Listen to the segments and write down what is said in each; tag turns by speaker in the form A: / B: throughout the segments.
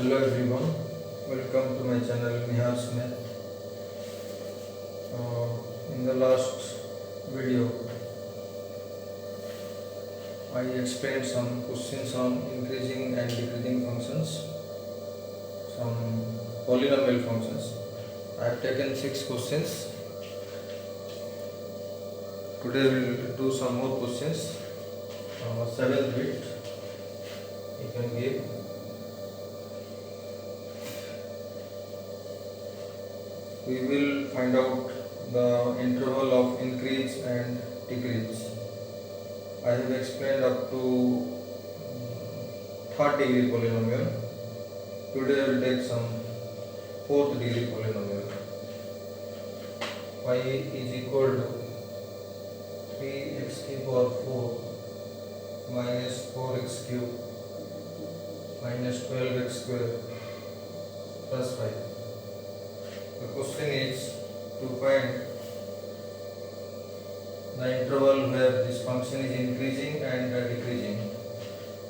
A: Hello everyone, welcome to my channel Nihar Smith. In the last video, I explained some questions on increasing and decreasing functions, some polynomial functions. I have taken 6 questions. Today we will do some more questions. 7th bit you can give. We will find out the interval of increase and decrease. I have explained up to third degree polynomial. Today I will take some fourth degree polynomial. Y is equal to 3x to the power 4 minus 4x cube minus 12x square plus 5. The question is to find the interval where this function is increasing and decreasing.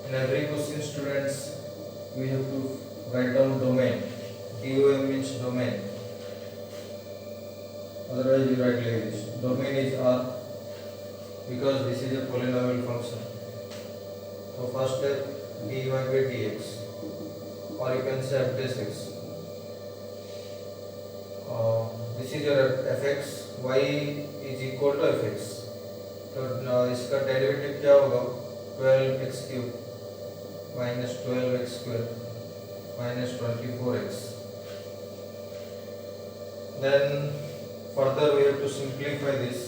A: In every question, students, we have to write down domain. DOM means domain. Otherwise, you write like this. Domain is R because this is a polynomial function. So first step dy by dx, or you can say f dash x. This is your fx, y is equal to fx. तो इसका derivative क्या होगा 12x cube minus 12x square minus 24x. Then further we have to simplify this.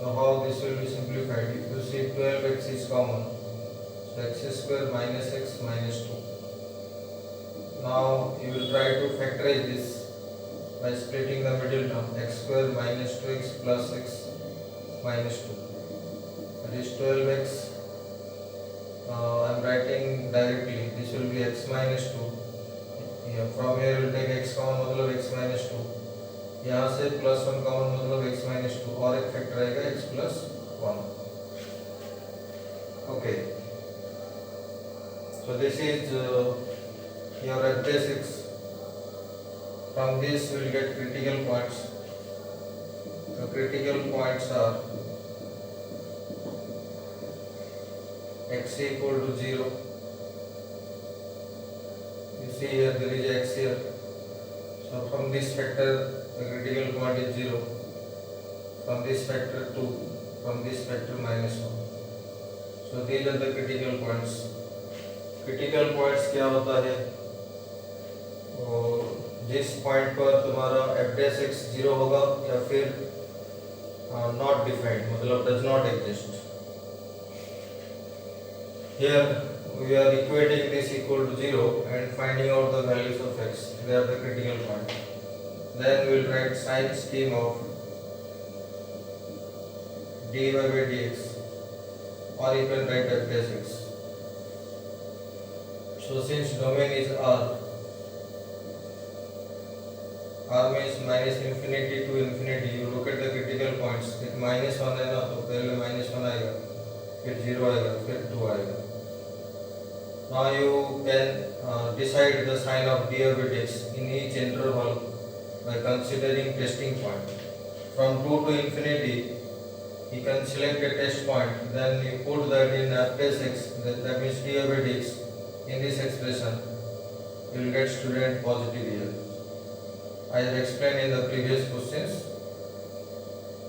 A: So how this will be simplified? If you see 12x is common, so x square minus x minus 2. Now you will try to factorize this by splitting the middle term, x square minus 2x plus x minus 2. That is 12x. I am writing directly. This will be x minus 2. From here you will take x common मतलब x minus 2. यहाँ से plus 1 common मतलब x minus 2 और एक factor आएगा x plus 1. Okay. So this is your f dash x. From this we will get critical points. The critical points are x equal to 0. You see here there is x here. So from this factor the critical point is 0. From this factor 2. From this factor minus 1. So these are the critical points. Critical points क्या होता है? जिस point पर तुम्हारा f dash x 0 होगा या फिर not defined मतलब does not exist. Here we are equating this equal to 0 and finding out the values of x. They are the critical point. Then we will write sign scheme of dy by dx, or you can write f dash x. So since domain is R means minus infinity to infinity. You look at the critical points. एक minus 1 है ना तो पहले minus 1 आएगा, फिर 0 आएगा, फिर 2 आएगा. Now you can decide the sign of dy by dx in each interval by considering testing point. From 2 to infinity, you can select a test point. Then you put that in f dash x. That means dy by dx in this expression. You will get student positive here. I have explained in the previous questions.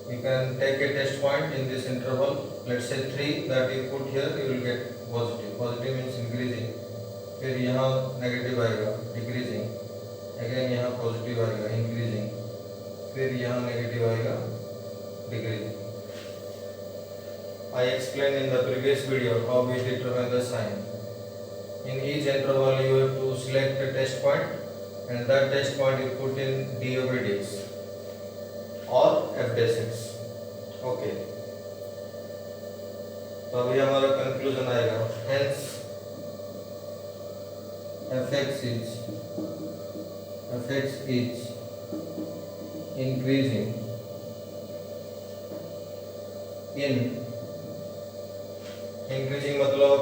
A: You can take a test point in this interval. Let's say 3 that you put here, you will get positive. Positive means increasing. फिर यहाँ negative आएगा, decreasing. Again यहाँ positive आएगा, increasing. फिर यहाँ negative आएगा, decreasing. I explained in the previous video how we determine the sign. In each interval you have to select a test point. And that test point you put in dy by dx or f dash x. Okay. तो अभी हमारा conclusion आएगा. Hence fx is increasing in increasing मतलब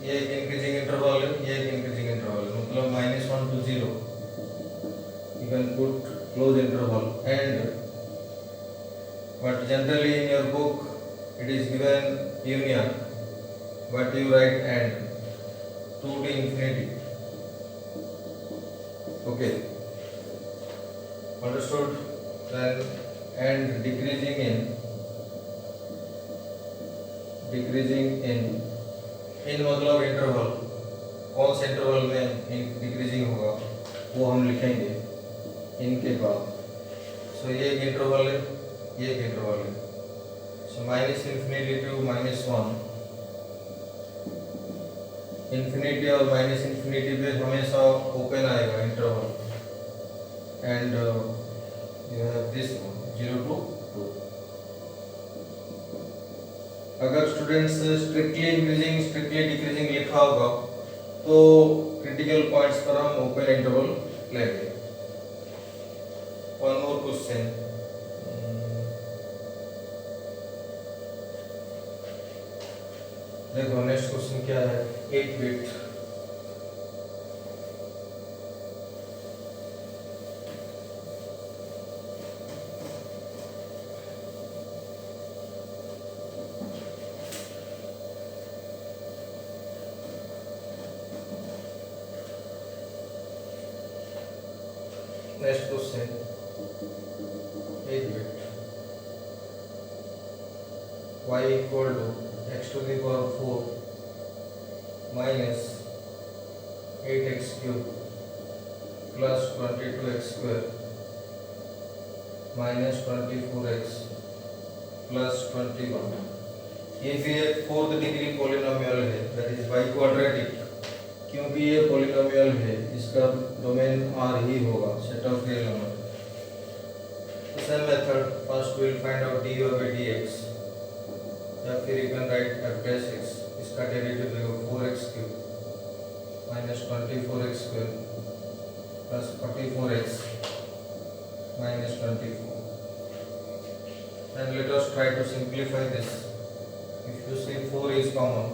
A: ये एक increasing interval है, ये एक इंक्रीजिंग इंटरवल है, मतलब -1 to 0 you can put close interval. And but generally in your book it is given union, but you write and 2 to infinity. Okay, understood? Then and decreasing in मतलब interval, कौन से interval में decreasing होगा वो हम लिखेंगे इनके बाद. सो ये एक इंटरवल है, ये एक इंटरवल है. सो -infinity to -1, इन्फिनिटी और -infinity पे हमेशा ओपन आएगा interval. And you have this 0 to 2. अगर students strictly increasing strictly decreasing लिखा होगा तो क्रिटिकल पॉइंट्स पर हम ओपन इंटरवल लेंगे. वन मोर क्वेश्चन, देखो नेक्स्ट क्वेश्चन क्या है. 8 bit next question 8 bit y equal to x to the power 4 minus 8x cube plus 22x square minus 24x plus 21. ये भी एक 4th डिग्री पॉलिनोमियल है, दैट इज बाई क्वाड्रेटिक. क्योंकि ये polynomial है इसका डोमेन R ही होगा, set of real number. Same method, first will find out dy by dx, या फिर you can write f dash x. इसका डेरिवेटिव देखो 4x cube minus 24x square plus 44x minus 24. And let us try to simplify this. If you see 4 is common,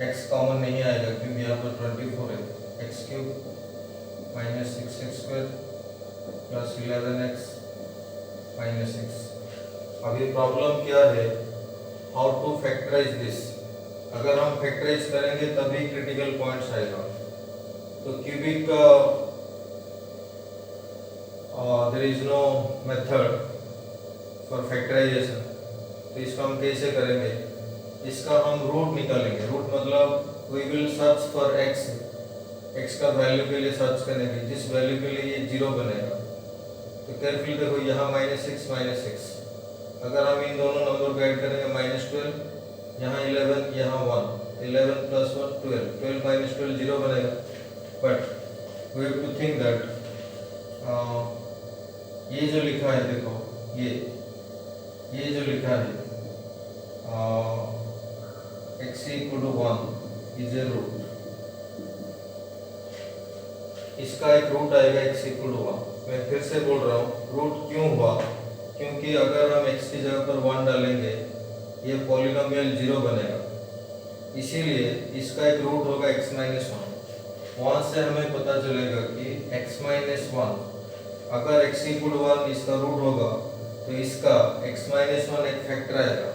A: x common नहीं आएगा क्योंकि यहाँ पर 24 है. x cube minus 6x square plus 11x minus 6. अभी problem क्या है, how to factorise this. अगर हम फैक्टराइज करेंगे तभी क्रिटिकल पॉइंट्स आएगा. तो क्यूबिक का there is no method for factorization. तो इसको हम कैसे करेंगे, इसका हम रूट निकालेंगे. रूट मतलब we will search for x का वैल्यू के लिए सर्च करेंगे, जिस वैल्यू के लिए ये 0 बनेगा. तो केयरफुली देखो यहाँ -6, अगर हम इन दोनों नंबर को ऐड करेंगे -12, यहाँ 11, यहाँ 1, 11 plus 1 12, 12 minus 12 0 बनेगा. But we have to think that ये जो लिखा है देखो, ये जो लिखा है x equal to 1 is a root. इसका एक रूट आएगा x equal to 1. मैं फिर से बोल रहा हूँ, रूट क्यों हुआ, क्योंकि अगर हम x की जगह पर 1 डालेंगे ये पॉलिनोमियल 0 बनेगा. इसीलिए इसका एक रूट होगा x minus 1. वहाँ से हमें पता चलेगा कि x minus 1 अगर x equal to 1 इसका रूट होगा तो इसका x minus 1 एक फैक्टर आएगा.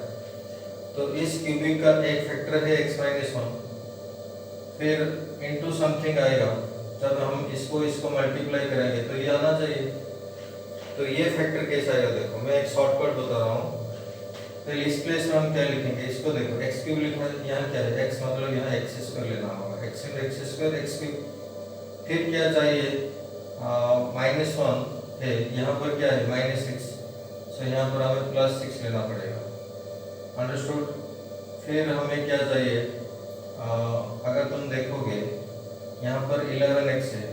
A: तो इस क्यूबिक का एक फैक्टर है x minus 1, फिर इनटू समथिंग आएगा. जब हम इसको मल्टीप्लाई करेंगे तो ये आना चाहिए. तो ये फैक्टर कैसा आएगा देखो, मैं एक शॉर्टकट बता रहा हूँ. तो इस प्लेस में हम क्या लिखेंगे, इसको देखो x क्यूब लिखा है, यहाँ क्या है x, मतलब यहाँ x स्क्वायर लेना होगा. x into x square x cube. फिर क्या चाहिए, -1 है, यहाँ पर क्या है -6, सो यहाँ पर हमें +6 लेना पड़ेगा. अंडरस्टूड. फिर हमें क्या चाहिए, अगर तुम देखोगे यहाँ पर 11x है,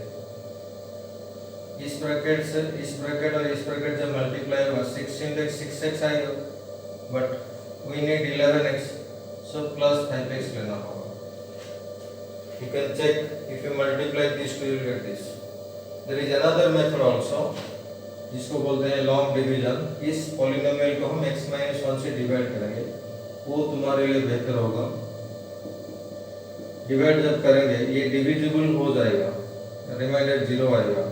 A: इस ब्रैकेट से इस ब्रैकेट और इस ब्रैकेट जब मल्टीप्लाई होगा 6 into 6x आएगा. But we need 11x, so +5x लेना होगा. You can check if you multiply this two you will get this. There is another method also जिसको बोलते हैं लॉन्ग डिवीजन. इस पॉलिनोमियल को हम x - 1 से डिवाइड करेंगे, वो तुम्हारे लिए बेहतर होगा. डिवाइड जब करेंगे ये डिविजिबल हो जाएगा, रिमाइंडर 0 आएगा,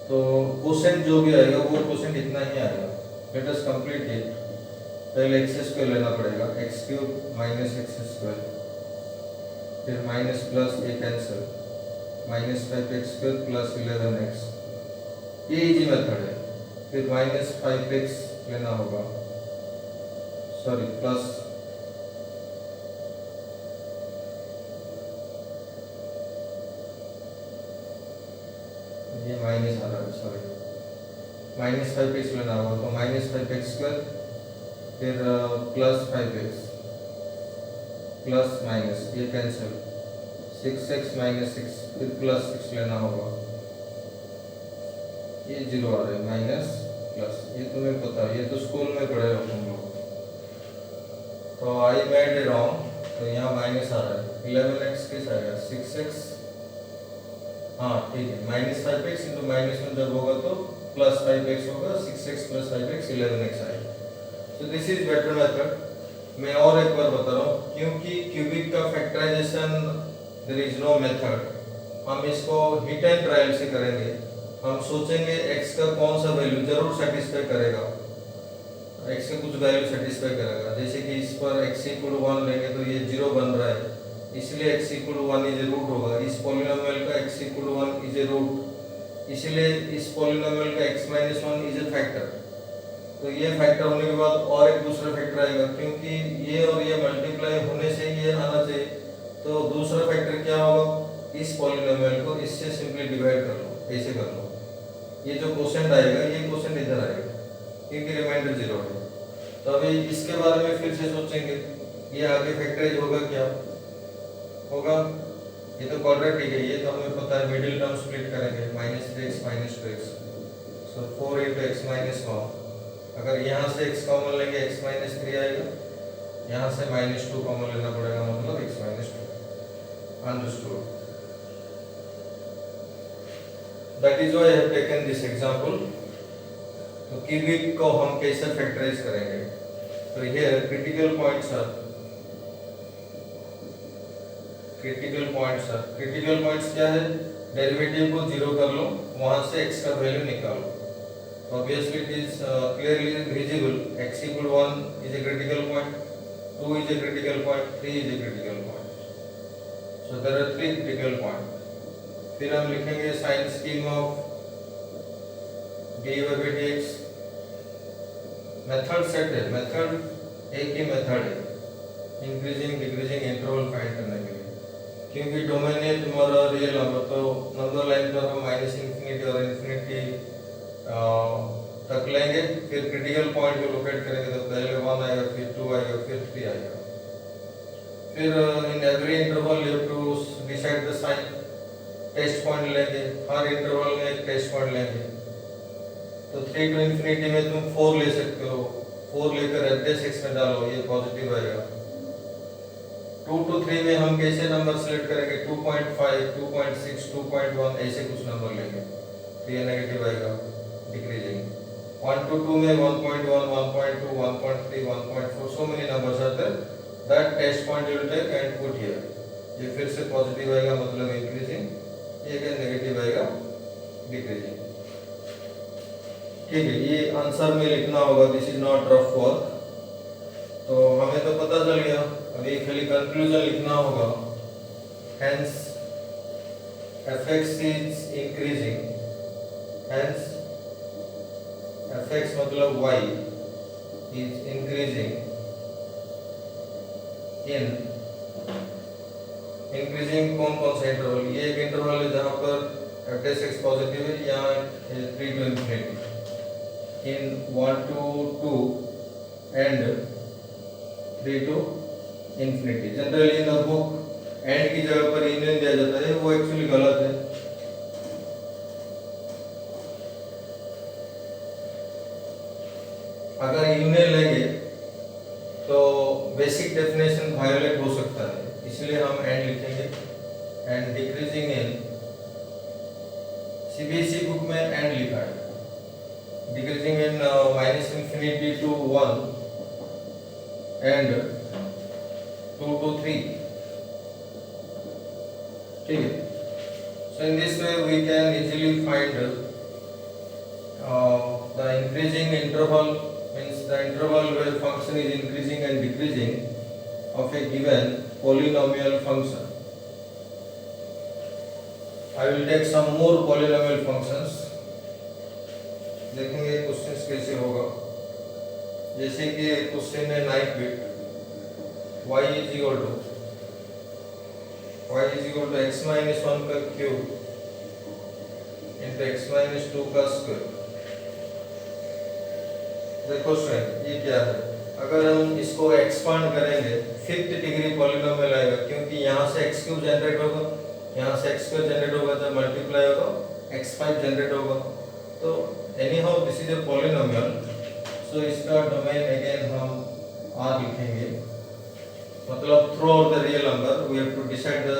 A: तो कोसेंट जो भी आएगा वो कोसेंट इतना ही आएगा। Let us complete it. पहले एक्स स्क्वायर लेना पड़ेगा, x cube minus x square, फिर माइनस प्लस ये cancel, minus 5x square plus 11x, ये इजी मेथड है। फिर माइनस 5x लेना होगा, सॉरी प्लस ये माइनस आ रहा है, सॉरी माइनस 5x लेना होगा, तो माइनस 5x स्क्वायर फिर प्लस 5x प्लस माइनस ये कैंसिल, 6x माइनस 6 फिर प्लस 6 लेना होगा, ये 0 आ रहा है, माइनस प्लस, ये तुम्हें पता है, ये तो स्कूल में पढ़े हो तुम लोग। तो आई मेड ए रॉन्ग, तो यहाँ माइनस आ रहा है, 11x किस आएगा, 6x, हाँ ठीक है, माइनस 5x इंटू माइनस में जब होगा तो प्लस 5x होगा, 6x प्लस 5x 11x आएगा। तो दिस इज बेटर मेथड। मैं और एक बार बता रहा हूँ, क्योंकि क्यूबिक का factorization there is no method, हम इसको हिट एंड ट्रायल से करेंगे। हम सोचेंगे x का कौन सा वैल्यू जरूर सेटिस्फाई करेगा, x का कुछ वैल्यू सेटिस्फाई करेगा, जैसे कि इस पर x इक्वल 1 लेंगे तो ये 0 बन रहा है, इसलिए x equal 1 is a root होगा, इस पॉलिनोमियल का x equal 1 is a root, इसलिए इस पॉलिनोमियल का x minus 1 is a factor. तो ये फैक्टर होने के बाद और एक दूसरा फैक्टर आएगा, क्योंकि ये और ये मल्टीप्लाई होने से ये आना चाहिए, तो दूसरा फैक्टर क्या होगा, इस पॉलिनोमियल को इससे सिंपली डिवाइड कर लो, ऐसे कर लो, ये जो कोसेंट आएगा ये कोसेंट इधर आएगा, क्योंकि रिमाइंडर 0 है। तो अभी इसके बारे में फिर से सोचेंगे, ये आगे फैक्टराइज होगा क्या होगा, ये तो क्वाड्रेटिक है, ये तो हमें पता है, मिडिल टर्म स्प्लिट करेंगे, माइनस 3x माइनस 2x, सो 4 इंटू एक्स माइनस 1, अगर यहाँ से x कॉमन लेंगे x माइनस 3 आएगा, यहाँ से माइनस 2 कॉमन लेना पड़ेगा, मतलब x minus 2, understood. That is why I have taken this example. तो क्यूबिक को हम कैसे फैक्टराइज करेंगे, तो here critical points are, critical points क्या है, डेरिवेटिव को 0 कर लो, वहां से x का वैल्यू निकालो। Obviously it is clearly visible, x equal 1 is a critical point, 2 is a critical point, 3 is a critical point. So there are 3 critical points. फिर हम लिखेंगे sign scheme of dx, method set है, method एक ही method है increasing decreasing interval find करने के लिए, क्योंकि डोमेन है तुम्हारा रियल नंबर, तो नंबर लाइन पर हम माइनस इंफिनिटी और इंफिनिटी तक लेंगे, फिर क्रिटिकल पॉइंट को लोकेट करेंगे, तो पहले 1 आएगा, फिर 2 आएगा, फिर 3 आएगा, फिर in every interval you have to decide the sign, test point लेंगे, हर इंटरवल में एक टेस्ट पॉइंट लेंगे, तो 3 टू इंफिनिटी में तुम 4 ले सकते हो, 4 लेकर एवरेज x में डालो, ये पॉजिटिव आएगा। 2 टू 3 में हम कैसे नंबर सेलेक्ट करेंगे, 2.5, 2.6, 2.1 ऐसे कुछ नंबर लेंगे, तो ये नेगेटिव आएगा, डिक्रीजिंग। 1 to 2 में 1.1, 1.2, 1.3, 1.4, so many numbers are there. That test point you will take and put here. ये फिर से पॉजिटिव आएगा, मतलब इंक्रीजिंग, ये अगर नेगेटिव आएगा, डिक्रीजिंग। ठीक है, ये आंसर में लिखना होगा, this is not rough work, तो हमें तो पता चल गया, अभी खाली कंक्लूजन लिखना होगा। Hence fx is increasing, hence fx मतलब y is increasing in, increasing कौन कौन सा इंटरवल, ये एक इंटरवल है जहाँ पर f(x) पॉजिटिव है, यहाँ 3 to infinity, in 1 to 2 and 3 to infinity। Generally in the book and की जगह पर यूनियन दिया जाता है, वो एक्चुअली गलत है। अगर यूनियन लेंगे तो बेसिक डेफिनेशन वायोलेट हो सकता है, इसलिए हम एंड लिखेंगे, and decreasing in, CBSE book में एंड लिखा है, decreasing in minus infinity to 1 and 2 to 3, ठीक है. So in this way we can easily find the increasing interval, means the interval where function is increasing and decreasing of a given polynomial function. I will take some more polynomial functions. देखेंगे questions कैसे होगा. जैसे कि question है 9 bit, y is equal to x minus 1 का cube into x minus 2 का square. देखो student ये क्या है, अगर हम इसको एक्सपांड करेंगे 5th डिग्री पॉलिनोमियल आएगा, क्योंकि यहाँ से x क्यूब जनरेट होगा, यहाँ से x स्क्वायर जनरेट होगा, जब मल्टीप्लाई होगा x5 जनरेट होगा. तो anyhow this is a polynomial, so इसका डोमेन अगेन हम r लिखेंगे. मतलब throughout the real number we have to decide the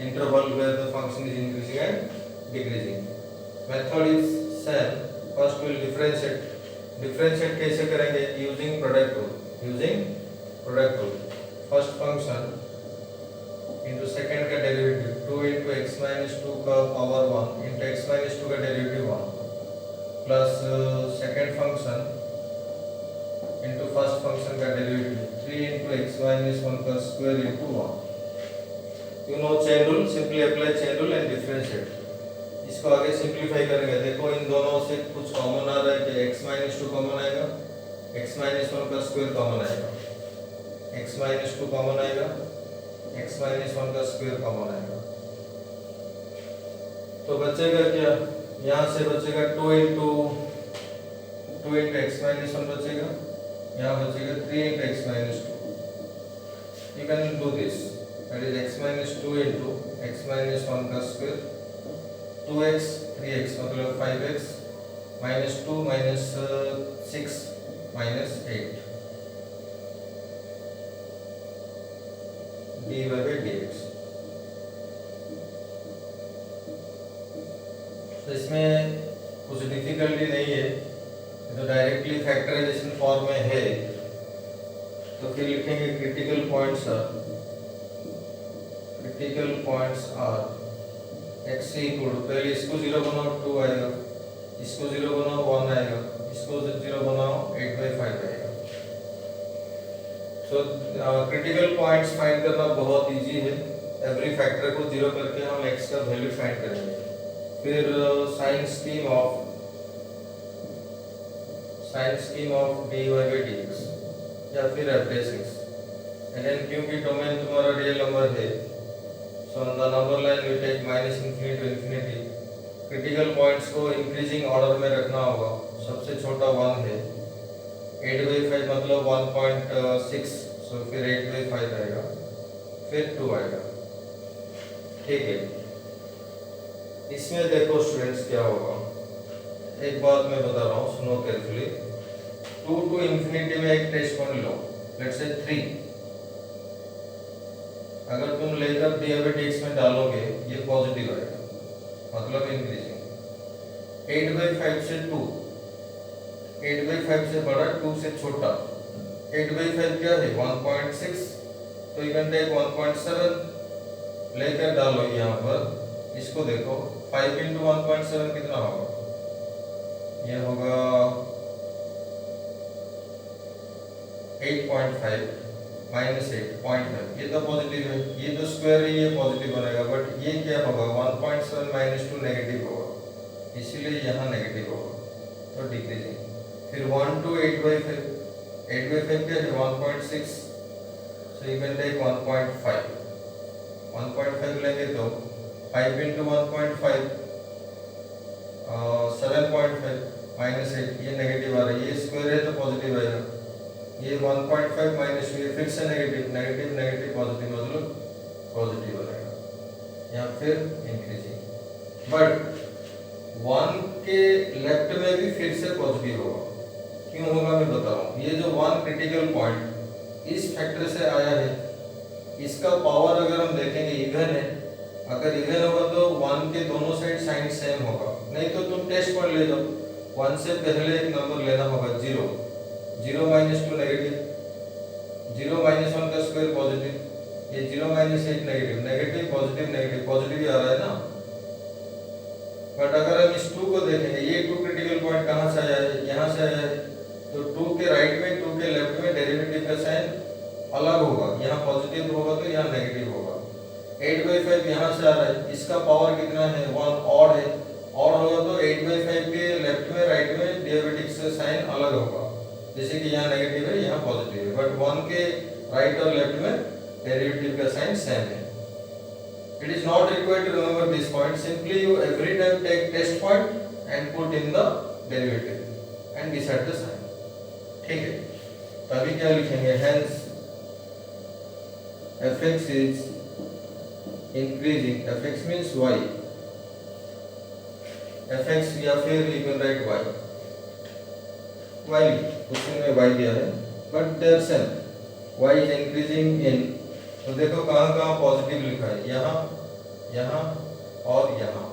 A: interval where the function is increasing and decreasing. Method is same. First will differentiate कैसे करेंगे, using product rule. First function into second का derivative 2 into x minus 2 का power 1 into x minus 2 का derivative 1 plus second function into first function का derivative 3 into x minus 1 का square into 1. You know chain rule, simply apply chain rule and differentiate. इसको आगे simplify करेंगे. देखो इन दोनों से कुछ कॉमन आ रहा है कि x minus 2 कॉमन आएगा, x minus 1 का स्क्वायर कॉमन आएगा, x minus 2 कॉमन आएगा, x minus 1 का स्क्वायर कॉमन आएगा. तो बचेगा क्या, यहाँ से बचेगा 2 इनटू x minus 1 बचेगा, यहाँ बचेगा 3 into x minus 2. You can do this, that is x minus 2 into x minus 1 का स्क्वायर 2x 3x मतलब 5x minus 2 minus 6 minus 8 dy by dx. तो इसमें कुछ डिफिकल्टी नहीं है, तो डायरेक्टली फैक्टराइजेशन फॉर्म में है. तो फिर लिखेंगे critical points are x equal to, पहले इसको 0 बनाओ 2 आएगा, इसको 0 बनाओ 1 आएगा, इसको 0 बनाओ 8/5 आएगा. सो क्रिटिकल पॉइंट्स फाइंड करना बहुत इजी है. एवरी फैक्टर को 0 करके हम x का वैल्यू फाइंड करेंगे. फिर sign scheme of dy by dx या फिर f(x). एंड क्योंकि डोमेन तुम्हारा रियल नंबर है, so on the number line we take minus infinity to infinity. Critical points को इंक्रीजिंग ऑर्डर में रखना होगा. सबसे छोटा 1 है, 8/5 मतलब 1.6, सो फिर 8/5 आएगा, फिर 2 आएगा. ठीक है. इसमें देखो स्टूडेंट्स क्या होगा, एक बात मैं बता रहा हूँ, सुनो केयरफुली. 2 टू इन्फिनिटी में एक test point low, let's say 3. अगर तुम लेकर dy by dx में डालोगे ये पॉजिटिव आएगा, मतलब इंक्रीजिंग. 8/5 से 2, 8/5 से बड़ा, 2 से छोटा. 8/5 क्या है 1.6, तो यू कैन टेक 1.7 लेकर डालो यहाँ पर. इसको देखो 5 इंटू 1.7 कितना होगा, ये होगा 8.5 माइनस 8.5. ये तो पॉजिटिव है, ये तो स्क्वायर है, ये पॉजिटिव बनेगा. बट ये क्या होगा 1.7 माइनस 2 नेगेटिव होगा, इसीलिए यहाँ नेगेटिव होगा, तो डिक्रीजिंग. फिर 1 टू 8/5, 8/5 क्या है 1.6, सो यू कैन टेक 1.5. 1.5 लेंगे तो 5 इंटू 1.5 7.5 माइनस 8, ये नेगेटिव आ रहा है, ये स्क्वायर है तो पॉजिटिव आएगा. ये 1.5 माइनस 2 फिर से नेगेटिव पॉजिटिव मतलब पॉजिटिव आएगा, या फिर इंक्रीजिंग. बट 1 के लेफ्ट में भी फिर से पॉजिटिव होगा. क्यों होगा मैं बता रहा हूँ. ये जो 1 क्रिटिकल पॉइंट इस फैक्टर से आया है, इसका पावर अगर हम देखेंगे इवन है. अगर इवन होगा तो 1 के दोनों साइड साइन सेम होगा, नहीं तो तुम टेस्ट पॉइंट ले जाओ. 1 से पहले एक नंबर लेना होगा 0 minus 2 नेगेटिव, 0 minus 1 का स्क्वायर पॉजिटिव, ये 0 minus 8 negative, negative positive, negative positive ही आ रहा है ना। बट अगर हम इस 2 को देखेंगे, ये 2 क्रिटिकल पॉइंट कहाँ से आया है, यहाँ से आया है, तो 2 के राइट में 2 के लेफ्ट में डेरिवेटिव का साइन अलग होगा, यहाँ पॉजिटिव होगा तो यहाँ नेगेटिव होगा। 8/5 यहाँ से आ रहा है, इसका पावर कितना है 1, ऑड है, ऑड होगा तो 8/5 के लेफ्ट में राइट में डेरिवेटिव से साइन अलग होगा, जैसे कि यहाँ नेगेटिव है यहाँ पॉजिटिव है, बट 1 के राइट और लेफ्ट में डेरिवेटिव का साइन सेम है। It is not required to remember this point. Simply you every time take test point and put in the derivative and decide the sign. ठीक है, तभी क्या लिखेंगे, hence fx is increasing, fx means y, fx या फिर you can write y, y question में y दिया है, but they are same, y is increasing in, तो देखो कहाँ कहाँ पॉजिटिव लिखा है, यहाँ, यहाँ और यहाँ।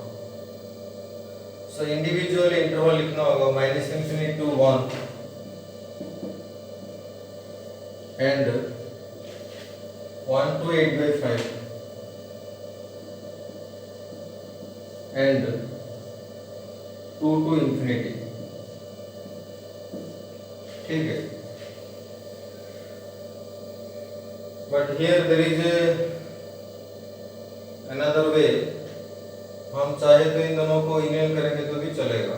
A: सो इंडिविजुअल इंटरवल लिखना होगा -∞ to 1 and 1 to 8/5 and 2 to infinity। ठीक है, but here there is another way, हम चाहे तो इन दोनों को इनेल करेंगे तो भी चलेगा,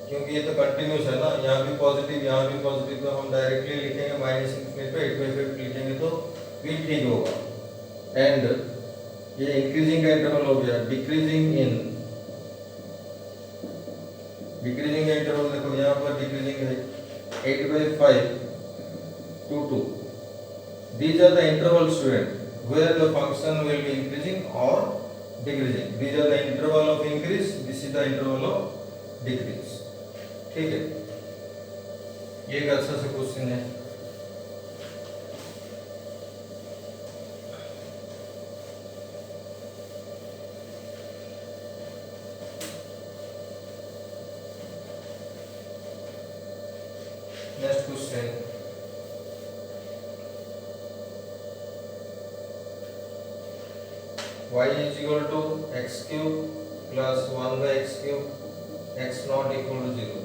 A: क्योंकि ये तो कंटिन्यूस है ना, यहाँ भी पॉजिटिव यहाँ भी पॉजिटिव, तो हम डायरेक्टली लिखेंगे -∞ पे 8/5 लिखेंगे तो भी ठीक होगा। एंड ये इंक्रीजिंग का इंटरवल हो गया, डिक्रीजिंग इन, डिक्रीजिंग का इंटरवल देखो यहाँ पर डिक्रीजिंग है 8/5 to 2। These are the interval student where the function will be increasing or decreasing. These are the interval of increase. This is the interval of decrease. ठीक है, ये एक अच्छा सा क्वेश्चन है। Next question, y is equal to x cube plus 1/x cube, x not equal to 0।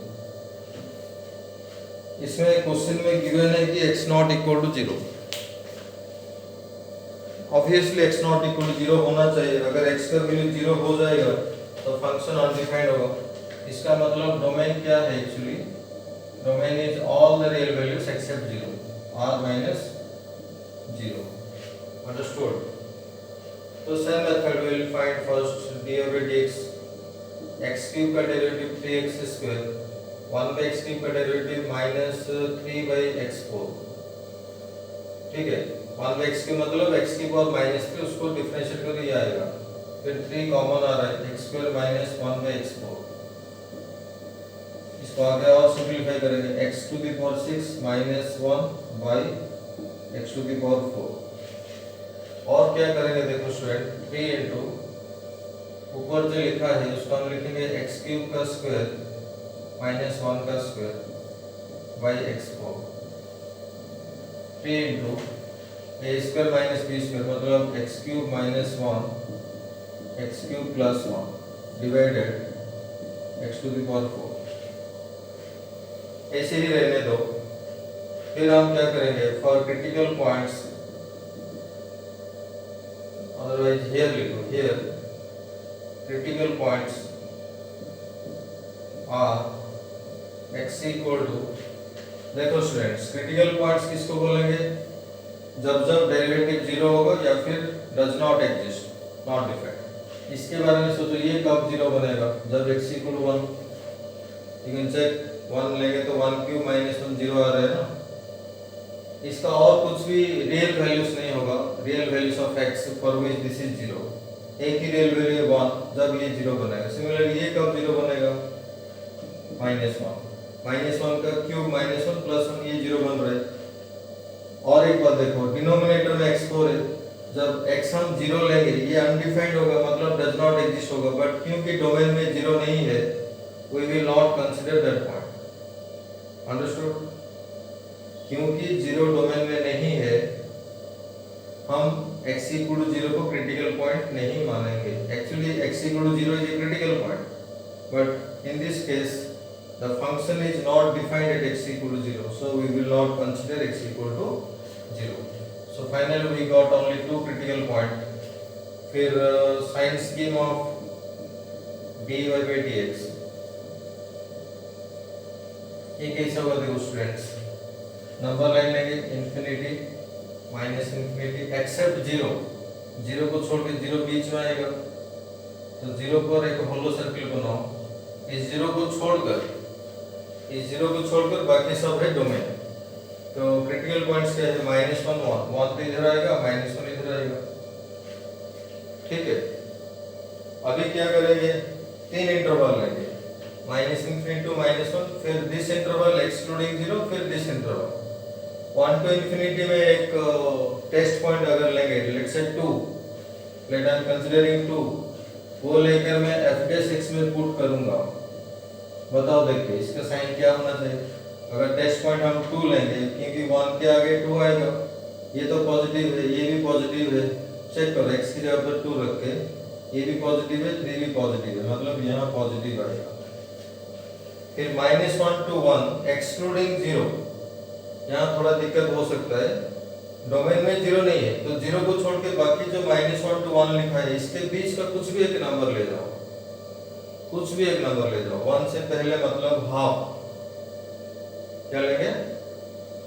A: इसमें question में given है कि x not equal to 0। Obviously x not equal to 0 होना चाहिए, अगर x का वैल्यू 0 हो जाएगा तो फंक्शन अनडिफाइंड होगा। इसका मतलब डोमेन क्या है actually, domain is all the real values except 0, r-0। Understood. तो same method will find first dy by dx, x cube का डेरिवेटिव 3x², 1/x क्यूब का डेरिवेटिव -3/x4। ठीक है, 1/x क्यूब मतलब x की पावर -3, उसको डिफरेंशिएट करके ये आएगा, फिर 3 कॉमन आ रहा है, x² - 1/x4। इसको आगे और सिंपलीफाई करेंगे, x⁶ - 1/x⁴। और क्या करेंगे देखो स्टूडेंट, 3 इंटू ऊपर जो लिखा है उसको हम लिखेंगे x³ का स्क्वायर -1 का square by x4। 3 into a² - b² मतलब x³ - 1 x³ + 1 डिवाइडेड x⁴। ऐसे ही रहने दो। फिर हम क्या करेंगे, for critical points, otherwise here लिखो, here critical points are x equal to, देखो स्टूडेंट्स क्रिटिकल पॉइंट्स किसको बोलेंगे, जब जब डेरिवेटिव 0 होगा या फिर does not exist, not defined. इसके बारे में सोचो, ये कब 0 बनेगा, जब x equal to 1। You can check, 1 लेंगे तो 1³ - 1 0 आ रहा है ना। इसका और कुछ भी रियल वैल्यूज नहीं होगा, real values of x for which this is 0। एक ही रियल वैल्यू 1, जब ये 0 बनेगा। सिमिलरली ये कब 0 बनेगा, -1 का क्यूब -1 + 1, ये 0 बन रहा है। और एक बात देखो, डिनोमिनेटर में x4 है, जब x हम 0 लेंगे ये अनडिफाइंड होगा, मतलब डज नॉट एग्जिस्ट होगा, बट क्योंकि डोमेन में 0 नहीं है, we will not consider that point. Understood? क्योंकि 0 डोमेन में नहीं है, हम x equal to 0 को क्रिटिकल पॉइंट नहीं मानेंगे. Actually x equal to 0 is a critical point, but in this case the function is not defined at x equal to 0, so we will not consider x equal to 0. So finally we got only two critical point. फिर sin scheme of dy by dx ये कैसा होगा देखो students. Number line लेंगे infinity minus infinity except zero. Zero को छोड़ के zero बीच में आएगा तो जीरो पर एक होलो सर्किल बनाओ. इस जीरो को छोड़कर बाकी सब है डोमेन. तो क्रिटिकल पॉइंट्स क्या है? -1 1 तो इधर आएगा, -1 इधर आएगा. ठीक है. अभी क्या करेंगे? तीन इंटरवल लेंगे -∞ to -1, फिर दिस इंटरवल एक्सक्लूडिंग 0, फिर दिस इंटरवल 1 to infinity में एक टेस्ट पॉइंट अगर लेंगे let's say 2, late I am considering 2, वो लेकर मैं f' में पुट करूंगा. बताओ देखिए इसका साइन क्या होना चाहिए? अगर टेस्ट पॉइंट हम 2 लेंगे क्योंकि 1 के आगे 2 आएगा, ये तो पॉजिटिव है, ये भी पॉजिटिव है. चेक करो x की जगह पर 2 रख के, ये भी पॉजिटिव है, 3 भी पॉजिटिव है, मतलब यहाँ पॉजिटिव आएगा. फिर -1 to 1 एक्सक्लूडिंग 0, यहाँ थोड़ा दिक्कत हो सकता है. डोमेन में 0 नहीं है तो 0 को छोड़ के बाकी जो -1 to 1 लिखा है इसके बीच का कुछ भी एक नंबर ले जाओ. 1 से पहले मतलब हाफ. क्या लेंगे?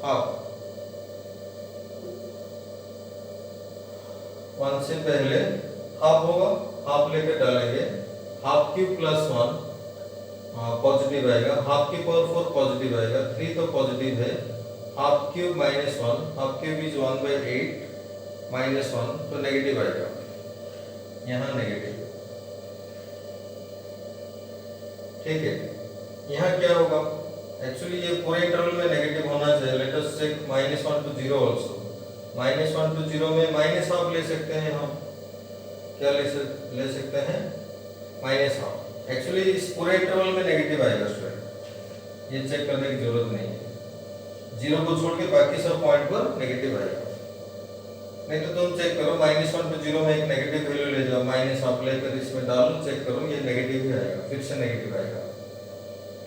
A: हाफ. 1 से पहले हाफ होगा, हाफ लेकर डालेंगे. हाफ क्यूब प्लस 1 पॉजिटिव आएगा, हाफ की पावर 4 पॉजिटिव आएगा, 3 तो पॉजिटिव है. Half cube -1, half cube is 1/8 -1 तो नेगेटिव आएगा, यहाँ नेगेटिव. ठीक है. यहाँ क्या होगा? एक्चुअली ये पूरे इंटरवल में नेगेटिव होना चाहिए. Let us check -1 to 0 also. -1 to 0 में माइनस हाफ ले सकते हैं हम. क्या ले सकते हैं? -हाफ. एक्चुअली इस पूरे इंटरवल में नेगेटिव आएगा स्टूडेंट, ये चेक करने की जरूरत नहीं है. 0 को छोड़ के बाकी सब पॉइंट पर नेगेटिव आएगा. नहीं तो तुम चेक करो -1 to 0 में एक नेगेटिव वैल्यू ले जाओ, -हाफ लेकर इसमें डालो, चेक करो ये नेगेटिव ही आएगा, फिर से नेगेटिव आएगा.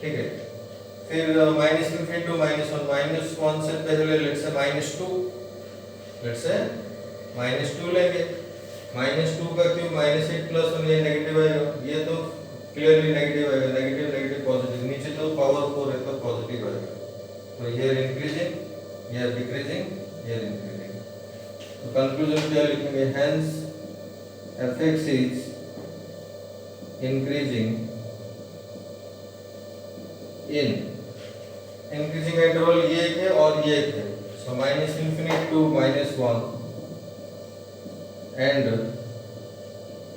A: ठीक है. फिर -∞ to -1 से पहले लेट्स से -2 लेंगे. -2 का क्यूब -8 + 1 ये नेगेटिव आएगा, ये तो क्लियरली नेगेटिव आएगा. नेगेटिव पॉजिटिव, नीचे तो पावर 4 है तो पॉजिटिव आएगा. तो here increasing, here decreasing, here increasing. तो कंक्लूजन क्या लिखेंगे? Hence fx is increasing in increasing interval ये एक है और ये एक है. सो -∞ to -1 and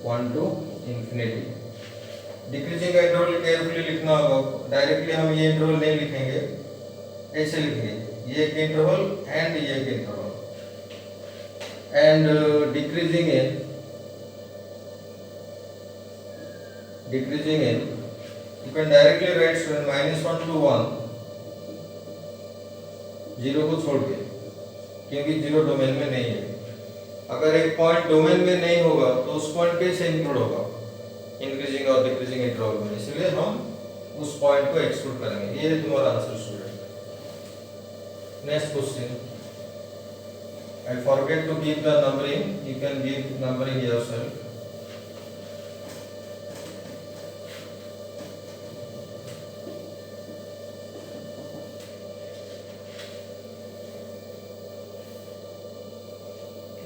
A: 1 to infinity. Decreasing interval carefully लिखना होगा. डायरेक्टली हम ये इंटरवल नहीं लिखेंगे, ऐसे लिखेंगे ये एक इंटरवल एंड ये एक interval. And decreasing in you can directly write -1 to 1 0 को छोड़ के, क्योंकि 0 डोमेन में नहीं है. अगर एक पॉइंट डोमेन में नहीं होगा तो उस पॉइंट कैसे इंक्लूड होगा इंक्रीजिंग और डिक्रीजिंग इंटरवल में? इसलिए हम उस पॉइंट को एक्सक्लूड करेंगे. ये है तुम्हारा answer student. Next question. I forget to give the numbering. You can give numbering yourself.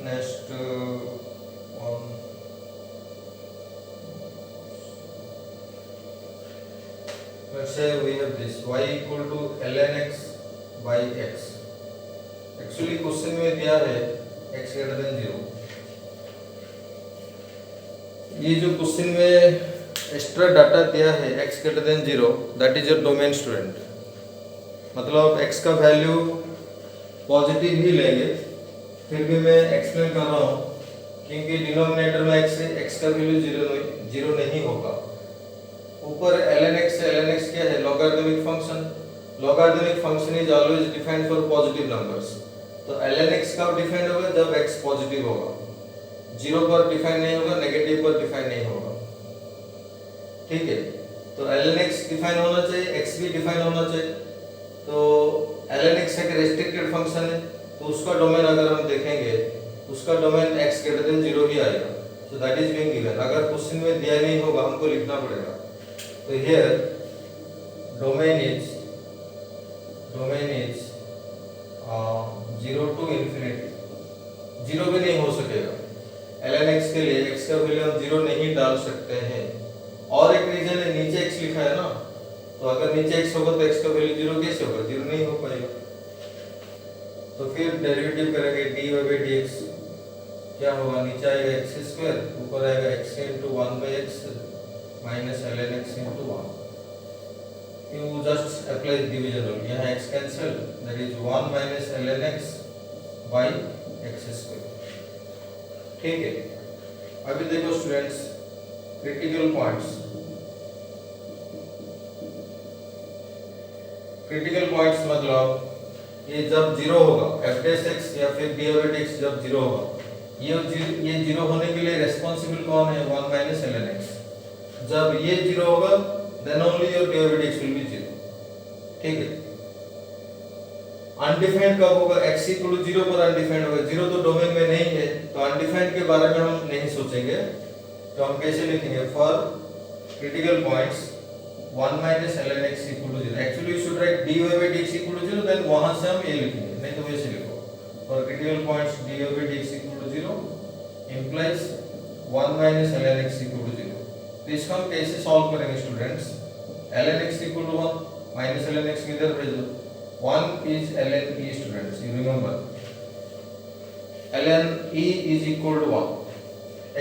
A: Next one. Let's say we have this y equal to ln x by x. Actually question में दिया है x greater than 0. ये जो question में extra data दिया है x greater than 0, that is your domain student. मतलब x का वैल्यू पॉजिटिव ही लेंगे. फिर भी मैं एक्सप्लेन कर रहा हूँ क्योंकि डिनोमिनेटर में x का वैल्यू 0 नहीं होगा. ऊपर ln x क्या है? Logarithmic function. Logarithmic function is always defined for positive numbers. तो ln x कब डिफाइंड होगा? जब x पॉजिटिव होगा. जीरो पर डिफाइन नहीं होगा, नेगेटिव पर डिफाइन नहीं होगा। ठीक है, तो ln x डिफाइन होना चाहिए, x भी डिफाइन होना चाहिए। तो ln x एक रेस्ट्रिक्टेड फंक्शन है, तो उसका डोमेन अगर हम देखेंगे, उसका डोमेन x ग्रेटर देन 0 ही आएगा। So that is being given. अगर क्वेश्चन में दिया नहीं होगा, हमको लिखना पड़ेगा। तो here domain is 0 to infinity, 0 भी नहीं हो सकेगा। ln x के लिए x का वैल्यू हम 0 नहीं डाल सकते हैं। और एक रीजन है, नीचे x लिखा है ना, तो अगर नीचे x होगा तो x का वैल्यू 0 कैसे होगा? 0 नहीं हो पाएगा। तो फिर डेरिवेटिव करेंगे dy/dx, क्या होगा? नीचे आएगा x², ऊपर आएगा x into 1/x minus ln x into 1। You just apply division rule, यहाँ x cancel, that is 1 minus ln x by x²। ठीक है, अभी देखो students, critical points. Critical points मतलब ये जब 0 होगा, f(x) या फिर d/dx जब 0 होगा, ये 0 होने के लिए रेस्पॉन्सिबल कौन है? 1 minus ln x। जब ये 0 होगा, then only your d/dx will be 0। ठीक है, अनडिफाइंड कब होगा? x equal to 0 पर अनडिफाइंड होगा। 0 तो डोमेन में नहीं है, तो अनडिफाइंड के बारे में हम नहीं सोचेंगे। तो हम कैसे लिखेंगे? For critical points 1 minus ln x equal to 0। Actually you should write dy/dx equal to 0, then वहां से हम ये लिखेंगे, नहीं तो वैसे लिखो। For critical points dy/dx equal to 0 implies 1 minus ln x equal to 0। तो इसको हम कैसे सॉल्व करेंगे students? ln x equal to 1 minus ln x किधर भेजो? 1 is ln e students, you remember ln e is equal to 1।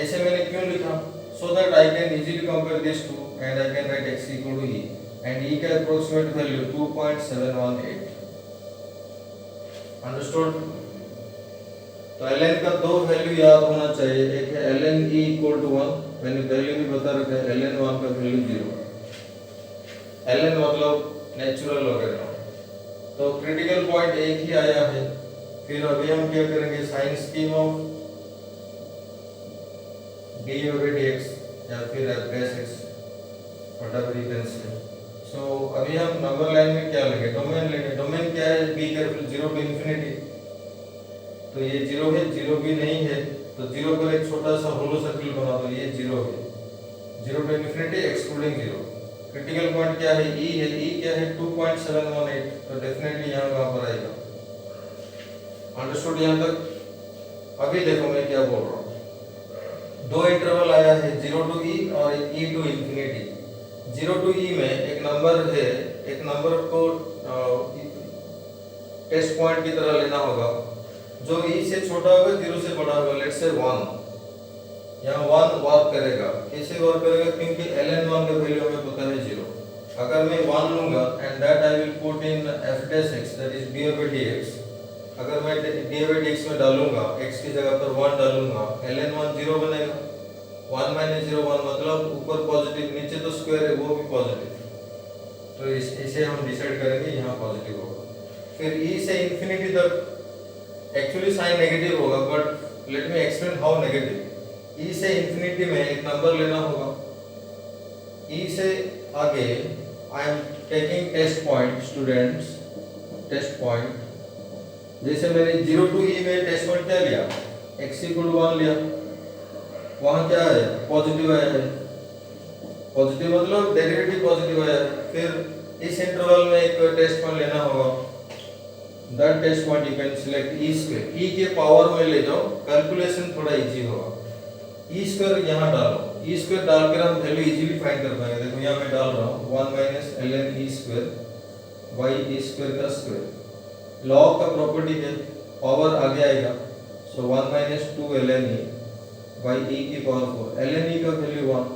A: ऐसे मैंने क्यों लिखा? so that I can easily compare these two and I can write x equal to e, and e का approximate value 2.718। understood? तो ln का दो value याद होना चाहिए, एक है ln e equal to 1, मैंने पहले भी बता रखा है, ln 1 का वैल्यू 0। ln मतलब नेचुरल लॉगरिथम। तो क्रिटिकल पॉइंट एक ही आया है। फिर अभी हम क्या करेंगे? साइन स्कीम ऑफ d/dx या फिर f(x), whatever you can say। सो अभी हम नंबर लाइन में क्या लेंगे? डोमेन लेंगे। डोमेन क्या है? Be careful, 0 to infinity. तो ये 0 है, 0 भी नहीं है, तो 0 पर एक छोटा सा होलो सर्कल बना दो, ये 0 है। 0 to infinity excluding 0। Critical point क्या है? e है। e क्या है? 2.718, तो डेफिनेटली यहाँ कहाँ पर आएगा? अंडरस्टूड यहाँ तक? अभी देखो मैं क्या बोल रहा हूँ। दो इंटरवल आया है, 0 टू e और e to infinity. 0 to e में एक नंबर है, एक नंबर को टेस्ट पॉइंट की तरह लेना होगा, जो e से छोटा होगा, 0 से बड़ा होगा। लेट्स से 1, यहाँ 1 वर्क करेगा। कैसे वर्क करेगा? क्योंकि ln 1 का वैल्यू हमें पता है 0। अगर मैं 1 लूंगा and that I will put in f(x), that is d/dx। अगर मैं d/dx में डालूंगा, x की जगह पर 1 डालूंगा, ln 1 0 बनेगा। 1 minus 0 1 मतलब ऊपर पॉजिटिव, नीचे तो स्क्वायर है, वो भी पॉजिटिव। तो इसे हम डिसाइड करेंगे, यहाँ पॉजिटिव होगा। फिर e से इंफिनिटी तक एक्चुअली साइन नेगेटिव होगा, but let me explain how negative. e से इंफिनिटी में एक नंबर लेना होगा। e से आगे I am taking test point students, test point. जैसे मैंने 0 टू e में टेस्ट पॉइंट क्या लिया? x equal to 1 लिया, वहाँ क्या है? पॉजिटिव आया है। पॉजिटिव मतलब डेरिवेटिव पॉजिटिव आया है। फिर इस इंटरवल में एक टेस्ट पॉइंट लेना होगा। That test point you can select e²। e के पावर में ले जाओ, कैलकुलेशन थोड़ा इजी होगा। e² यहाँ डालो, e² डालकर हम वैल्यू इजीली फाइंड कर पाएंगे। देखो यहाँ मैं डाल रहा हूँ 1 minus ln e² by e² का स्क्वायर। लॉग का प्रॉपर्टी है, पावर आगे आएगा, सो 1 minus 2 ln e by e की पावर 4। ln e का वैल्यू 1,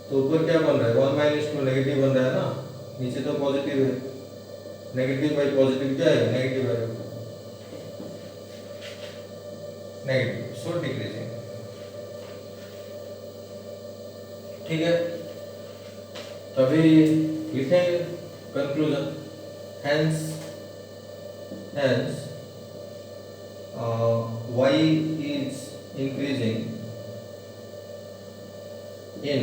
A: तो ऊपर क्या बन रहा है? 1 minus 2 नेगेटिव बन रहा है ना, नीचे तो पॉजिटिव है। नेगेटिव बाई पॉजिटिव क्या है? नेगेटिव है, नेगेटिव, सो डिक्रीजिंग। ठीक है, तभी लिखेंगे conclusion. Hence y is increasing इन,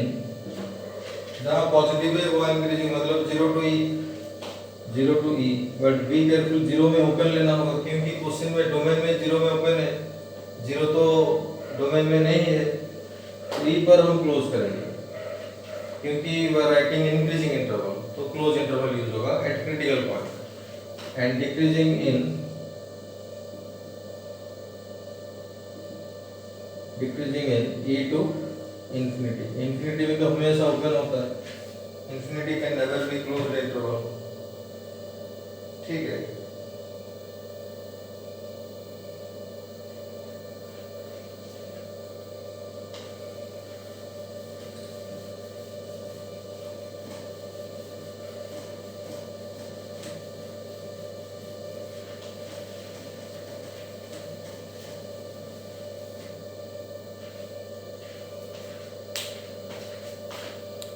A: जहाँ पॉजिटिव है वो इंक्रीजिंग मतलब 0 to e, but be careful 0 में ओपन लेना होगा क्योंकि क्वेश्चन में डोमेन में 0 में ओपन है, 0 तो डोमेन में नहीं है, ई पर हम क्लोज करेंगे क्योंकि we are writing increasing interval, तो क्लोज इंटरवल यूज होगा at critical point and decreasing in e to infinity. Infinity में तो हमेशा ओपन होता है, infinity can never be closed interval, ठीक है।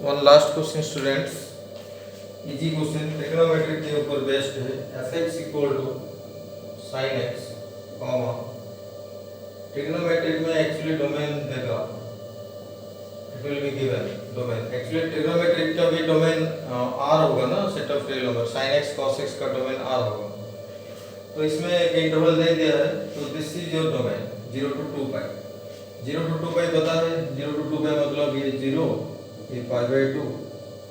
A: One last question students, easy question, trigonometry के ऊपर बेस्ड है। fx equal to sin x, comma, trigonometry में एक्चुअली डोमेन देगा, it will be given domain, actually trigonometry का भी डोमेन r होगा ना, set of real number, sin x cos x का डोमेन r होगा, तो इसमें एक इंटरवल दे दिया है, तो this is your domain 0 to 2 pi. 0 to 2 pi पता है, 0 टू 2 पाई मतलब ये 0, ये पाई बाई 2,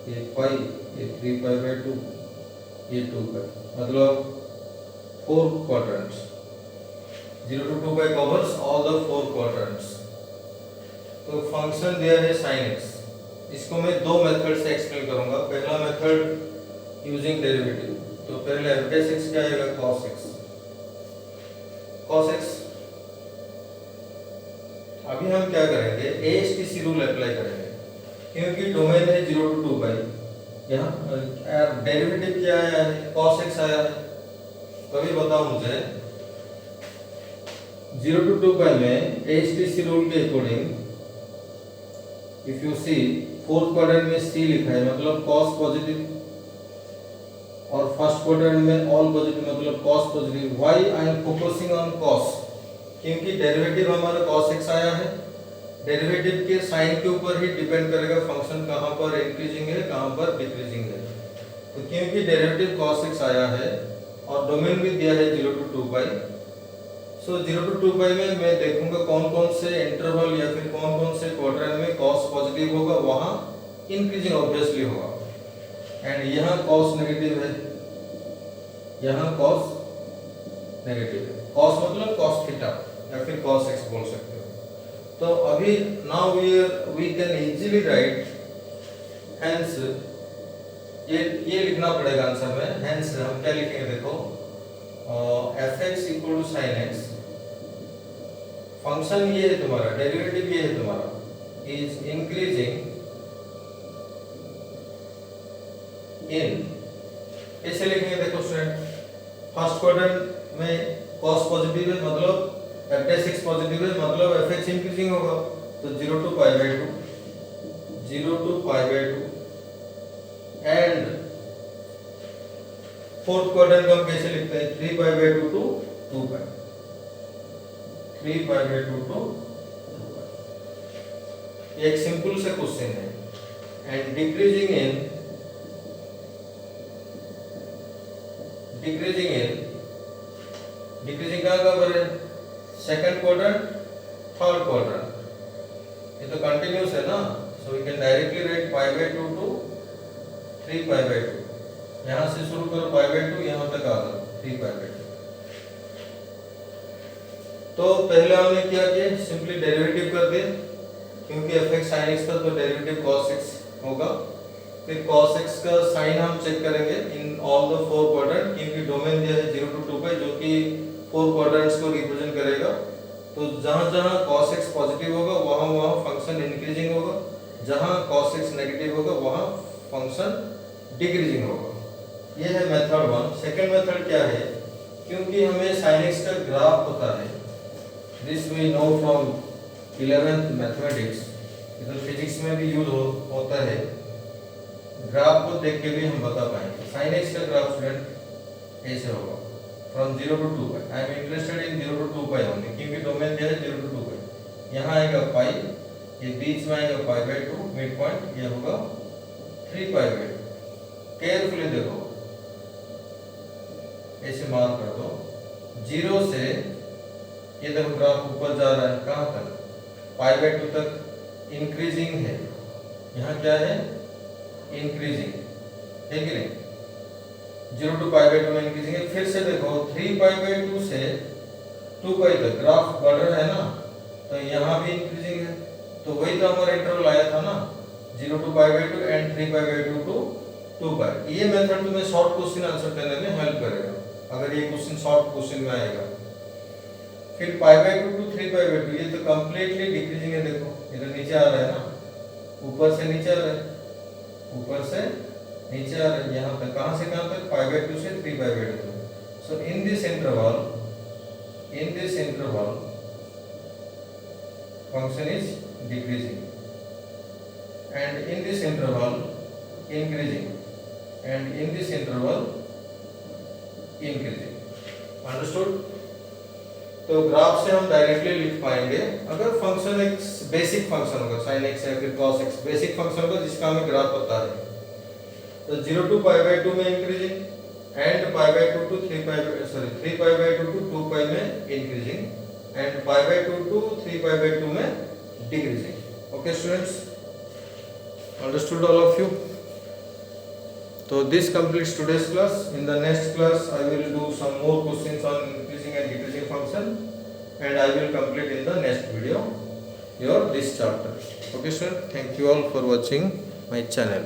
A: ये पाई, ये 3 पाई बाई 2, ये 2 पाई, मतलब 4 quadrants. 0 to 2 pi covers all the 4 quadrants. तो फंक्शन दिया है sin x, इसको मैं दो मेथड से एक्सप्लेन करूंगा। पहला मेथड यूजिंग डेरिवेटिव, तो पहले f(x) क्या आएगा, cos x। cos x अभी हम क्या करेंगे, ASTC रूल अप्लाई करेंगे क्योंकि डोमेन है 0 टू 2 पाई, यहाँ डेरिवेटिव क्या आया है, cos x आया है, तो अभी बताओ मुझे 0 टू 2 पाई में ASTC रूल के according if you see fourth quadrant में C लिखा है मतलब cos पॉजिटिव, और फर्स्ट क्वाड्रेंट में ऑल पॉजिटिव मतलब cos positive. Why I am focusing on cos, क्योंकि डेरिवेटिव हमारा cos x आया है, डेरिवेटिव के साइन के ऊपर ही डिपेंड करेगा फंक्शन कहाँ पर इंक्रीजिंग है कहाँ पर डिक्रीजिंग है। तो क्योंकि डेरिवेटिव cos x आया है और डोमेन भी दिया है 0 to 2 pi, so 0 to 2 pi में मैं देखूंगा कौन कौन से इंटरवल या फिर कौन कौन से क्वाड्रेंट में cos पॉजिटिव होगा, वहाँ इंक्रीजिंग ऑब्वियसली होगा, एंड यहाँ cos नेगेटिव है, यहाँ cos नेगेटिव है, cos मतलब cos थीटा या फिर cos x बोल सकते हो। तो अभी now we can easily write, hence ये लिखना पड़ेगा आंसर में, हेंस हम क्या लिखेंगे देखो, fx equal to sin x, function ये है तुम्हारा, डेरिवेटिव ये है तुम्हारा, इज इंक्रीजिंग इन, कैसे लिखेंगे देखो स्टूडेंट, फर्स्ट क्वाड्रेंट में cos पॉजिटिव है मतलब f(x) पॉजिटिव है मतलब fx इंक्रीजिंग होगा, तो 0 to pi by 2, 0 to pi by 2, and fourth quadrant को हम कैसे लिखते हैं, 3 pi by 2 to 2 pi, 3 pi by 2 to 2 pi. ये एक सिंपल से क्वेश्चन है, एंड डिक्रीजिंग इन कहाँ पर है, सेकंड क्वाड्रेंट, थर्ड क्वाड्रेंट, ये तो कंटिन्यूस है ना, so we can directly write pi by 2 to 3 pi by 2, यहाँ से शुरू करो पाई बाई 2, यहाँ तक आ जाओ 3 पाई बाई 2। तो पहले हमने क्या किया, सिंपली डेरिवेटिव कर दिए, क्योंकि fx sin x था तो डेरिवेटिव cos x होगा, फिर cos x का साइन हम चेक करेंगे इन ऑल द 4 क्वाड्रेंट, क्योंकि डोमेन दिया है 0 टू 2 पाई जो कि 4 क्वाड्रेंट्स को रिप्रेजेंट करेगा, तो जहाँ जहाँ cos x पॉजिटिव होगा वहाँ वहाँ फंक्शन इंक्रीजिंग होगा, जहाँ cos x नेगेटिव होगा वहाँ फंक्शन डिक्रीजिंग होगा। ये है मेथड 1। सेकंड मेथड क्या है, क्योंकि हमें sin x का ग्राफ पता है, this we know from 11th mathematics, इधर फिजिक्स में भी यूज होता है, ग्राफ को देख के भी हम बता पाएंगे। sin x का ग्राफ स्टूडेंट ऐसे होगा from 0 to 2 pi, I am interested in 0 to 2 pi only, क्योंकि डोमेन दिया है 0 टू 2 पाई, यहाँ आएगा पाई, ये बीच में आएगा पाई बाई टू, मिड पॉइंट ये होगा 3 पाई बाई टू। केयरफुली देखो, ऐसे मार्क कर दो, 0 से ये देखो ग्राफ ऊपर जा रहा है, कहाँ तक, पाई बाई टू तक इंक्रीजिंग है। यहाँ क्या है, इंक्रीजिंग है कि नहीं, 0 to पाई बाई टू में इंक्रीजिंग है। फिर से देखो 3 पाई बाई टू से 2 पाई तक ग्राफ बढ़ रहा है ना, तो यहाँ भी इंक्रीजिंग है। तो वही तो हमारा इंटरवल आया था ना, 0 to pi by two and 3 pi by two to 2 pi. ये मेथड तुम्हें शॉर्ट क्वेश्चन आंसर करने में हेल्प करेगा, अगर ये क्वेश्चन शॉर्ट क्वेश्चन में आएगा। फिर pi by two to 3 pi by two, ये तो कंप्लीटली डिक्रीजिंग है। देखो इधर नीचे आ रहा है ना, ऊपर से नीचे आ रहा है, ऊपर से नीचे आ रहा है, यहाँ तक, कहाँ से कहाँ तक, पाई बाई टू से 3 pi by to. So in this interval function is decreasing and in this interval increasing and in this interval increasing. Understood? तो ग्राफ से हम डायरेक्टली लिख पाएंगे, अगर फंक्शन एक बेसिक फंक्शन होगा, sin x या फिर cos x, बेसिक फंक्शन होगा जिसका हमें ग्राफ पता है, तो 0 to पाई बाई टू में increasing and pi by two to 3 pi by two to 2 pi में increasing and pi by two to 3 pi by two में decreasing. Okay students, understood all of you? So this completes today's class. In the next class I will do some more questions on increasing and decreasing function, and I will complete in the next video this chapter. Okay sir, thank you all for watching my channel.